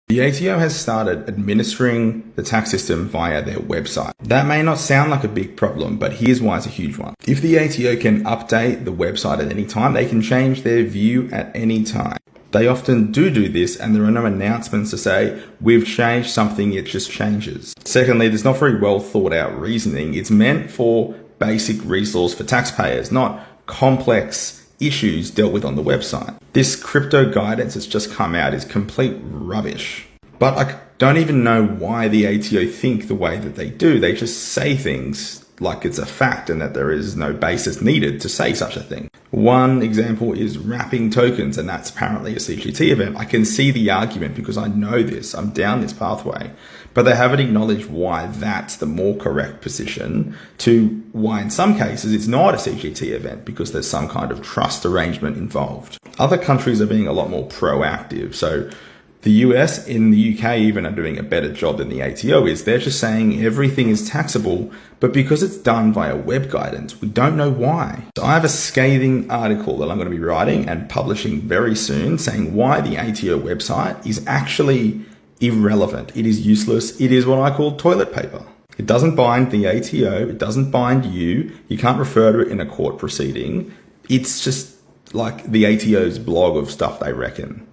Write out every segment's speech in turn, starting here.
The ATO has started administering the tax system via their website. That may not sound like a big problem, but here's why it's a huge one. If the ATO can update the website at any time, they can change their view at any time. They often do this, and there are no announcements to say, we've changed something, it just changes. Secondly, there's not very well thought out reasoning. It's meant for basic resource for taxpayers, not complex issues dealt with on the website. This crypto guidance that's just come out is complete rubbish. But I don't even know why the ATO think the way that they do. They just say things like it's a fact and that there is no basis needed to say such a thing. One example is wrapping tokens, and that's apparently a CGT event. I can see the argument because I know this, I'm down this pathway, but they haven't acknowledged why that's the more correct position to why in some cases it's not a CGT event because there's some kind of trust arrangement involved. Other countries are being a lot more proactive. So the US, in the UK even, are doing a better job than the ATO is. They're just saying everything is taxable, but because it's done via web guidance, we don't know why. So I have a scathing article that I'm going to be writing and publishing very soon saying why the ATO website is actually irrelevant. It is useless. It is what I call toilet paper. It doesn't bind the ATO. It doesn't bind you. You can't refer to it in a court proceeding. It's just like the ATO's blog of stuff they reckon.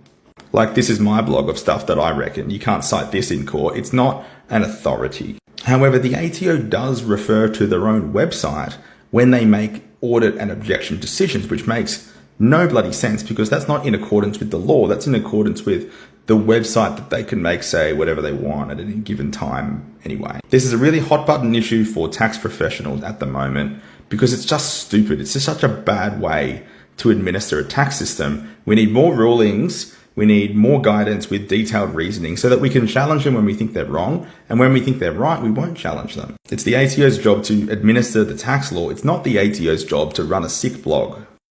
Like, this is my blog of stuff that I reckon. You can't cite this in court. It's not an authority. However, the ATO does refer to their own website when they make audit and objection decisions, which makes no bloody sense because that's not in accordance with the law. That's in accordance with the website that they can make say whatever they want at any given time anyway. This is a really hot button issue for tax professionals at the moment because it's just stupid. It's just such a bad way to administer a tax system. We need more rulings. We need more guidance with detailed reasoning so that we can challenge them when we think they're wrong. And when we think they're right, we won't challenge them. It's the ATO's job to administer the tax law. It's not the ATO's job to run a sick blog.